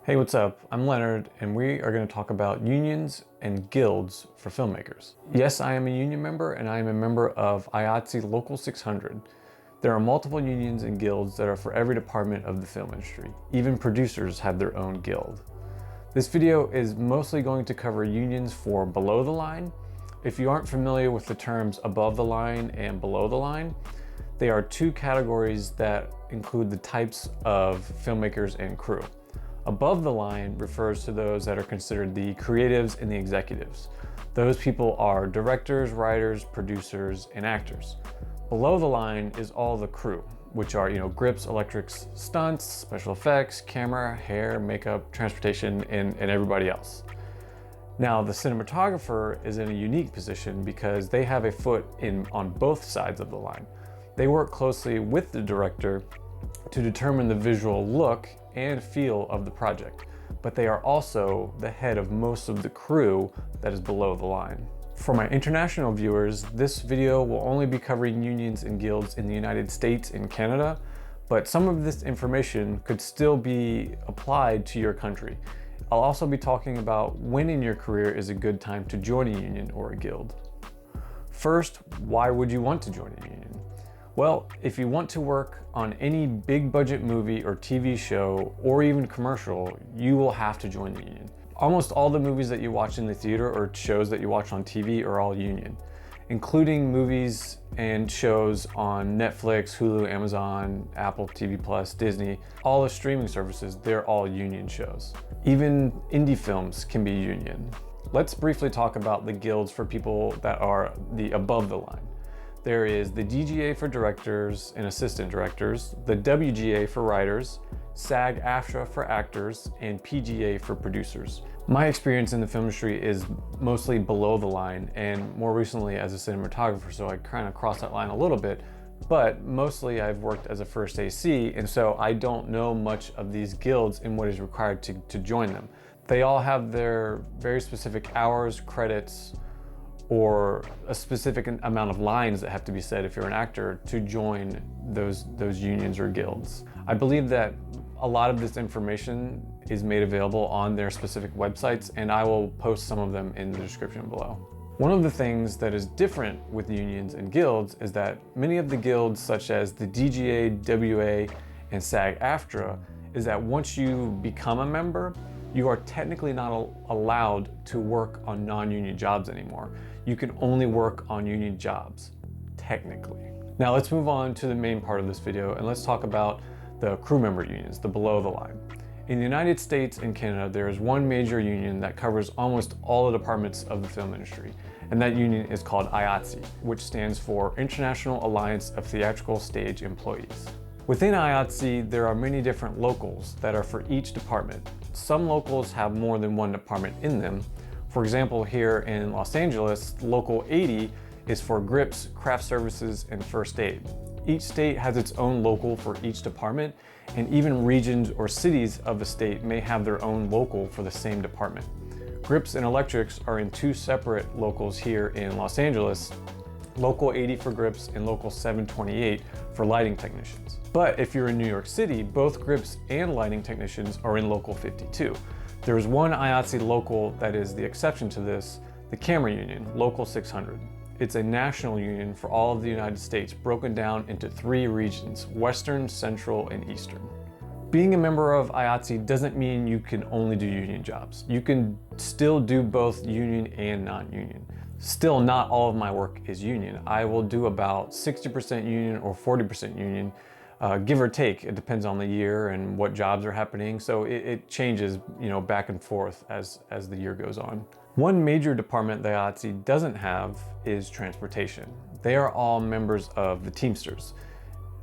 Hey, what's up? I'm Leonard, and we are going to talk about unions and guilds for filmmakers. Yes, I am a union member, and I am a member of IATSE Local 600. There are multiple unions and guilds that are for every department of the film industry. Even producers have their own guild. This video is mostly going to cover unions for below the line. If you aren't familiar with the terms above the line and below the line, they are two categories that include the types of filmmakers and crew. Above the line refers to those that are considered the creatives and the executives. Those people are directors, writers, producers, and actors. Below the line is all the crew, which are, grips, electrics, stunts, special effects, camera, hair, makeup, transportation, and everybody else. Now, the cinematographer is in a unique position because they have a foot in on both sides of the line. They work closely with the director to determine the visual look and feel of the project, but they are also the head of most of the crew that is below the line. For my international viewers, this video will only be covering unions and guilds in the United States and Canada, but some of this information could still be applied to your country. I'll also be talking about when in your career is a good time to join a union or a guild. First, why would you want to join a union? Well, if you want to work on any big budget movie or TV show or even commercial, you will have to join the union. Almost all the movies that you watch in the theater or shows that you watch on TV are all union, including movies and shows on Netflix, Hulu, Amazon, Apple TV+, Disney, all the streaming services, they're all union shows. Even indie films can be union. Let's briefly talk about the guilds for people that are the above the line. There is the DGA for directors and assistant directors, the WGA for writers, SAG-AFTRA for actors, and PGA for producers. My experience in the film industry is mostly below the line and more recently as a cinematographer, so I kind of crossed that line a little bit, but mostly I've worked as a first AC, and so I don't know much of these guilds and what is required to join them. They all have their very specific hours, credits, or a specific amount of lines that have to be said if you're an actor to join those unions or guilds. I believe that a lot of this information is made available on their specific websites, and I will post some of them in the description below. One of the things that is different with unions and guilds is that many of the guilds, such as the DGA, WA, and SAG-AFTRA, is that once you become a member, you are technically not allowed to work on non-union jobs anymore. You can only work on union jobs, technically. Now let's move on to the main part of this video and let's talk about the crew member unions, the below the line. In the United States and Canada, there is one major union that covers almost all the departments of the film industry, and that union is called IATSE, which stands for International Alliance of Theatrical Stage Employees. Within IATSE, there are many different locals that are for each department. Some locals have more than one department in them. For example, here in Los Angeles, Local 80 is for grips, craft services, and first aid. Each state has its own local for each department, and even regions or cities of the state may have their own local for the same department. Grips and electrics are in two separate locals here in Los Angeles, Local 80 for grips and Local 728 for lighting technicians. But if you're in New York City, both grips and lighting technicians are in Local 52. There is one IATSE local that is the exception to this, the camera union, Local 600. It's a national union for all of the United States, broken down into three regions, Western, Central, and Eastern. Being a member of IATSE doesn't mean you can only do union jobs. You can still do both union and non-union. Still, not all of my work is union. I will do about 60% union or 40% union, give or take. It depends on the year and what jobs are happening. So it changes, back and forth as the year goes on. One major department that IATSE doesn't have is transportation. They are all members of the Teamsters.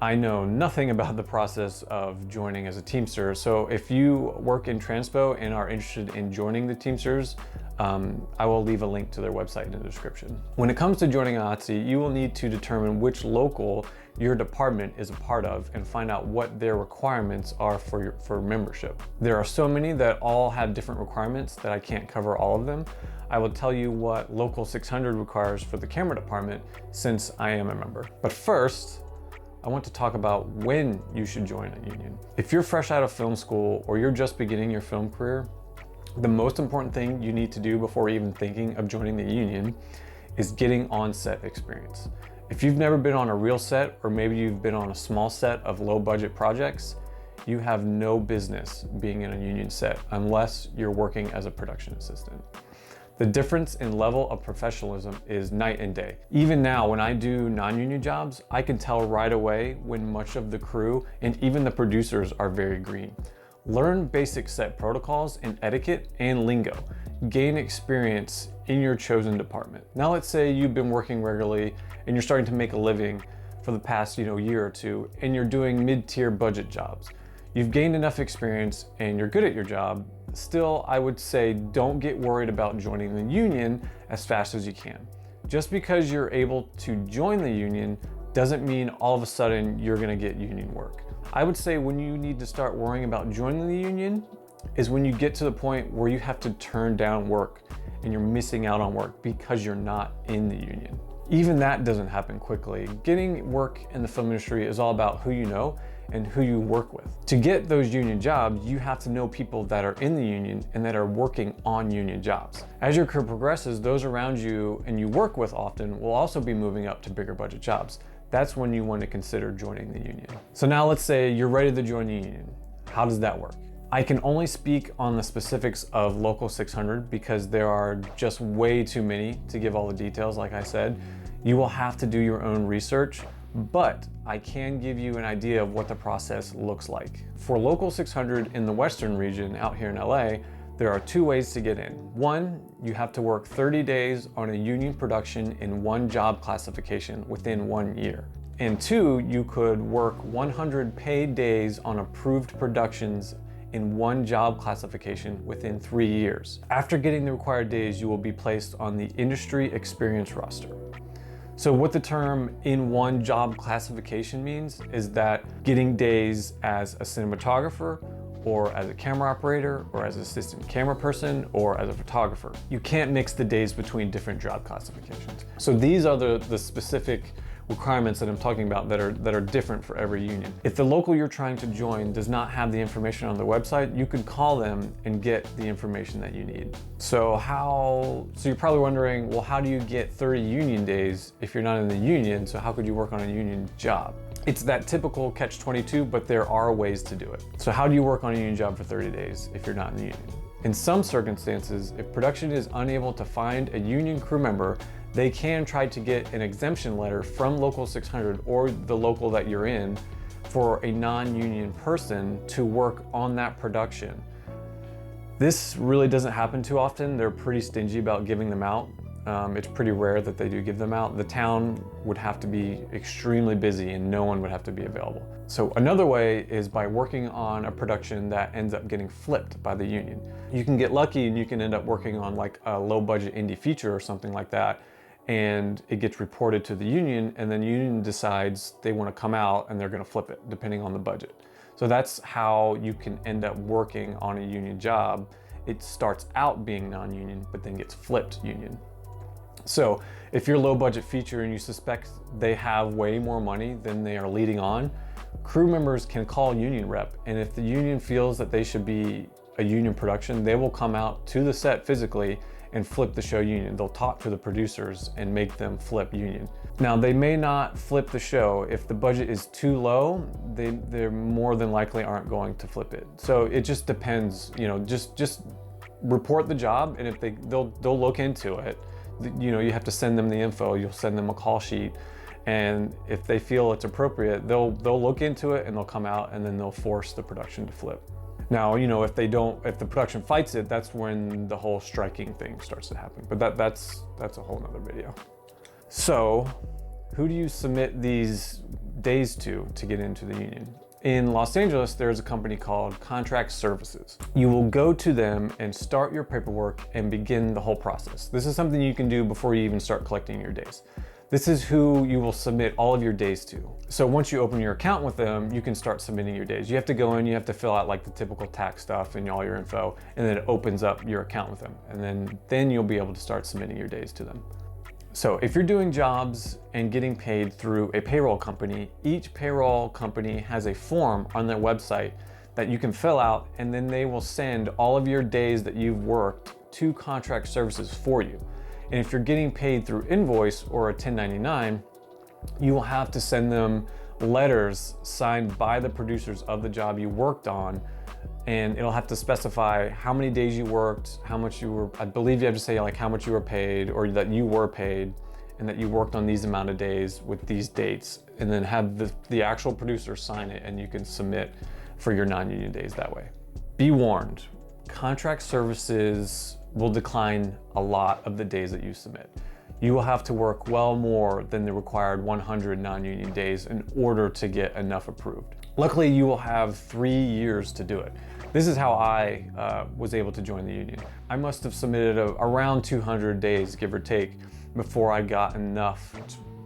I know nothing about the process of joining as a Teamster, so if you work in Transpo and are interested in joining the Teamsters, I will leave a link to their website in the description. When it comes to joining IATSE, you will need to determine which local your department is a part of and find out what their requirements are for membership. There are so many that all have different requirements that I can't cover all of them. I will tell you what Local 600 requires for the camera department since I am a member. But first, I want to talk about when you should join a union. If you're fresh out of film school or you're just beginning your film career, the most important thing you need to do before even thinking of joining the union is getting on-set experience. If you've never been on a real set, or maybe you've been on a small set of low-budget projects, you have no business being in a union set unless you're working as a production assistant. The difference in level of professionalism is night and day. Even now, when I do non-union jobs, I can tell right away when much of the crew and even the producers are very green. Learn basic set protocols and etiquette and lingo. Gain experience in your chosen department. Now let's say you've been working regularly and you're starting to make a living for the past year or two, and you're doing mid-tier budget jobs. You've gained enough experience and you're good at your job. Still, I would say don't get worried about joining the union as fast as you can. Just because you're able to join the union doesn't mean all of a sudden you're gonna get union work. I would say when you need to start worrying about joining the union is when you get to the point where you have to turn down work and you're missing out on work because you're not in the union. Even that doesn't happen quickly. Getting work in the film industry is all about who you know and who you work with. To get those union jobs, you have to know people that are in the union and that are working on union jobs. As your career progresses, those around you and you work with often will also be moving up to bigger budget jobs. That's when you want to consider joining the union. So now let's say you're ready to join the union. How does that work? I can only speak on the specifics of Local 600 because there are just way too many to give all the details, like I said. You will have to do your own research, but I can give you an idea of what the process looks like. For Local 600 in the Western region out here in LA, there are two ways to get in. One, you have to work 30 days on a union production in one job classification within 1 year. And two, you could work 100 paid days on approved productions in one job classification within 3 years. After getting the required days, you will be placed on the industry experience roster. So what the term in one job classification means is that getting days as a cinematographer or as a camera operator or as an assistant camera person or as a photographer. You can't mix the days between different job classifications. So these are the specific requirements that I'm talking about that are different for every union. If the local you're trying to join does not have the information on their website, you could call them and get the information that you need. So you're probably wondering, well, how do you get 30 union days if you're not in the union? So how could you work on a union job? It's that typical catch-22, but there are ways to do it. So how do you work on a union job for 30 days if you're not in the union? In some circumstances, if production is unable to find a union crew member, they can try to get an exemption letter from Local 600 or the local that you're in for a non-union person to work on that production. This really doesn't happen too often. They're pretty stingy about giving them out. It's pretty rare that they do give them out. The town would have to be extremely busy and no one would have to be available. So another way is by working on a production that ends up getting flipped by the union. You can get lucky and you can end up working on like a low budget indie feature or something like that, and it gets reported to the union, and then the union decides they want to come out and they're going to flip it depending on the budget. So that's how you can end up working on a union job. It starts out being non-union but then gets flipped union. So if you're low budget feature and you suspect they have way more money than they are leading on, crew members can call union rep, and if the union feels that they should be a union production, they will come out to the set physically and flip the show union. They'll talk to the producers and make them flip union. Now, they may not flip the show. If the budget is too low, they more than likely aren't going to flip it. So it just depends, just report the job, and if they'll look into it. You have to send them the info, you'll send them a call sheet, and if they feel it's appropriate, they'll look into it and they'll come out and then they'll force the production to flip. Now, if the production fights it, that's when the whole striking thing starts to happen. But that's a whole nother video. So, who do you submit these days to get into the union? In Los Angeles, there's a company called Contract Services. You will go to them and start your paperwork and begin the whole process. This is something you can do before you even start collecting your days. This is who you will submit all of your days to. So once you open your account with them, you can start submitting your days. You have to go in, you have to fill out like the typical tax stuff and all your info, and then it opens up your account with them. And then you'll be able to start submitting your days to them. So if you're doing jobs and getting paid through a payroll company, each payroll company has a form on their website that you can fill out, and then they will send all of your days that you've worked to contract services for you. And if you're getting paid through invoice or a 1099, you will have to send them letters signed by the producers of the job you worked on, and it'll have to specify how many days you worked, how much you were, I believe you have to say like how much you were paid, or that you were paid, and that you worked on these amount of days with these dates, and then have the actual producer sign it, and you can submit for your non-union days that way. Be warned, contract services will decline a lot of the days that you submit. You will have to work well more than the required 100 non-union days in order to get enough approved. Luckily, you will have 3 years to do it. This is how I was able to join the union. I must have submitted around 200 days, give or take, before I got enough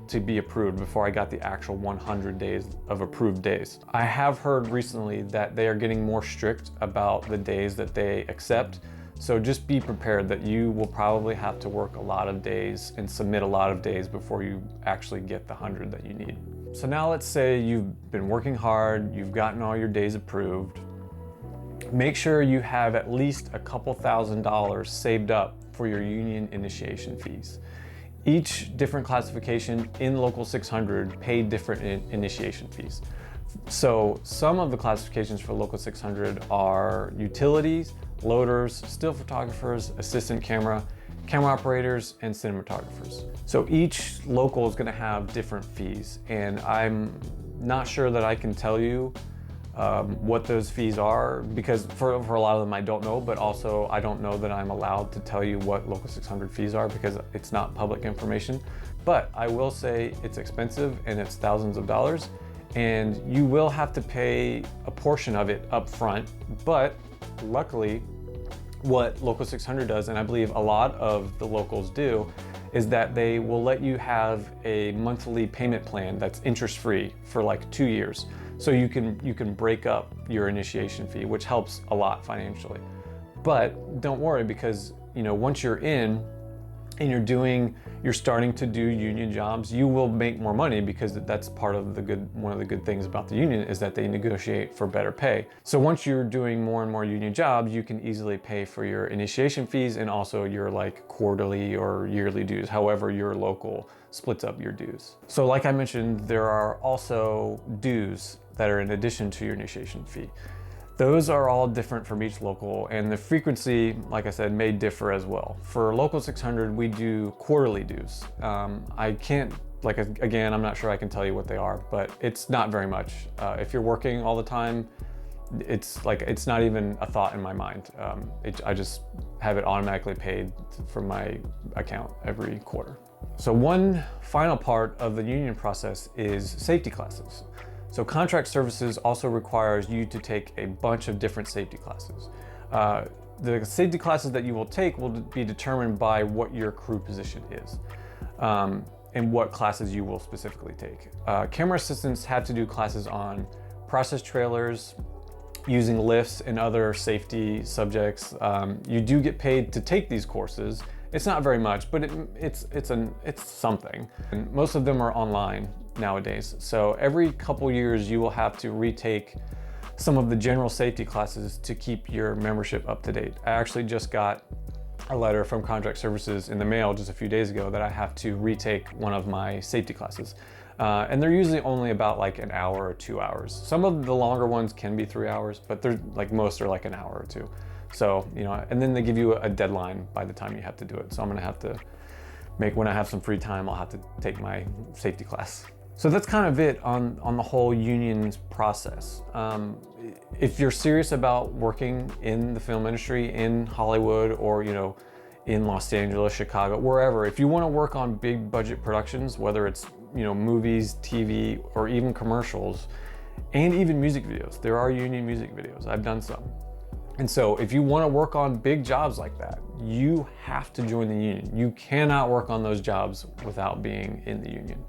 to be approved, before I got the actual 100 days of approved days. I have heard recently that they are getting more strict about the days that they accept. So just be prepared that you will probably have to work a lot of days and submit a lot of days before you actually get the 100 that you need. So now let's say you've been working hard, you've gotten all your days approved. Make sure you have at least a couple $1,000s saved up for your union initiation fees. Each different classification in Local 600 paid different initiation fees. So some of the classifications for Local 600 are utilities, loaders, still photographers, assistant camera operators, and cinematographers. So each local is going to have different fees, and I'm not sure that I can tell you what those fees are, because for a lot of them I don't know, but also I don't know that I'm allowed to tell you what Local 600 fees are because it's not public information. But I will say it's expensive and it's thousands of dollars, and you will have to pay a portion of it up front. But luckily, what Local 600 does, and I believe a lot of the locals do, is that they will let you have a monthly payment plan that's interest-free for like 2 years. So you can break up your initiation fee, which helps a lot financially. But don't worry, because once you're in and you're starting to do union jobs, you will make more money, because that's part of one of the good things about the union is that they negotiate for better pay. So once you're doing more and more union jobs, you can easily pay for your initiation fees and also your like quarterly or yearly dues, however your local splits up your dues. So like I mentioned, there are also dues that are in addition to your initiation fee. Those are all different from each local, and the frequency, like I said, may differ as well. For Local 600, we do quarterly dues. I can't, again, I'm not sure I can tell you what they are, but it's not very much. If you're working all the time, it's not even a thought in my mind. I just have it automatically paid from my account every quarter. So one final part of the union process is safety classes. So contract services also requires you to take a bunch of different safety classes. The safety classes that you will take will be determined by what your crew position is, and what classes you will specifically take. Camera assistants have to do classes on process trailers, using lifts and other safety subjects. You do get paid to take these courses. It's not very much, but it's something. And most of them are online nowadays. So every couple years you will have to retake some of the general safety classes to keep your membership up to date. I actually just got a letter from Contract Services in the mail just a few days ago that I have to retake one of my safety classes. And they're usually only about like an hour or 2 hours. Some of the longer ones can be 3 hours, but they're like most are like an hour or two. So, and then they give you a deadline by the time you have to do it. So I'm gonna have to when I have some free time, I'll have to take my safety class. So that's kind of it on the whole unions process. If you're serious about working in the film industry in Hollywood or, in Los Angeles, Chicago, wherever, if you wanna work on big budget productions, whether it's, movies, TV, or even commercials, and even music videos, there are union music videos. I've done some. And so if you want to work on big jobs like that, you have to join the union. You cannot work on those jobs without being in the union.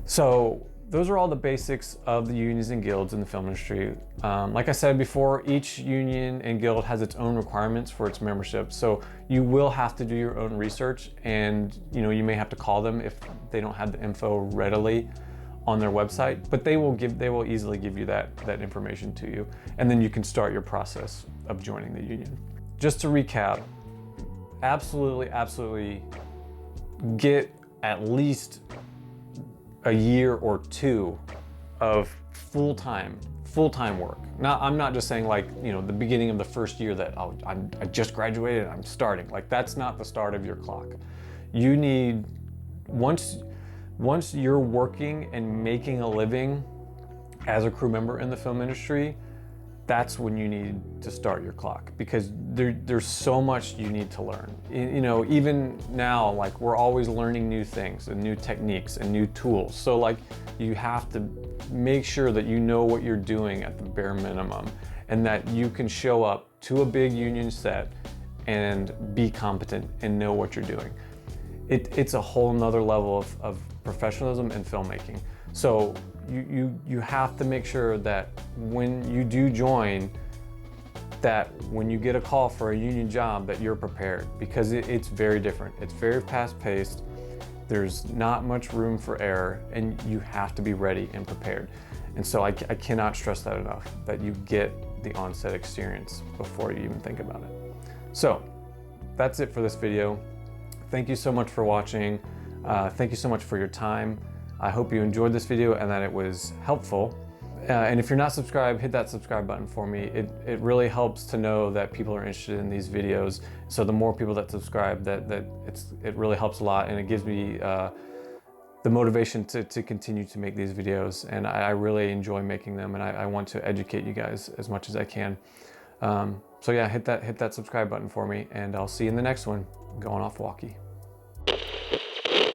So those are all the basics of the unions and guilds in the film industry. Like I said before, each union and guild has its own requirements for its membership. So you will have to do your own research, and you may have to call them if they don't have the info readily on their website, but they will easily give you that information to you. And then you can start your process of joining the union. Just to recap, absolutely get at least a year or two of full-time work. Now, I'm not just saying like, the beginning of the first year that I just graduated and I'm starting. Like, that's not the start of your clock. You need, once you're working and making a living as a crew member in the film industry, that's when you need to start your clock, because there's so much you need to learn. Even now, like, we're always learning new things and new techniques and new tools. So like, you have to make sure that you know what you're doing at the bare minimum, and that you can show up to a big union set and be competent and know what you're doing. It's a whole nother level of professionalism in filmmaking. So you have to make sure that when you do join, that when you get a call for a union job, that you're prepared, because it's very different. It's very fast-paced. There's not much room for error, and you have to be ready and prepared. And so I cannot stress that enough, that you get the on-set experience before you even think about it. So that's it for this video. Thank you so much for watching. Thank you so much for your time. I hope you enjoyed this video and that it was helpful. And if you're not subscribed, hit that subscribe button for me. It really helps to know that people are interested in these videos. So the more people that subscribe, it really helps a lot, and it gives me the motivation to continue to make these videos. And I really enjoy making them, and I want to educate you guys as much as I can. So yeah, hit that subscribe button for me, and I'll see you in the next one. Going off walkie.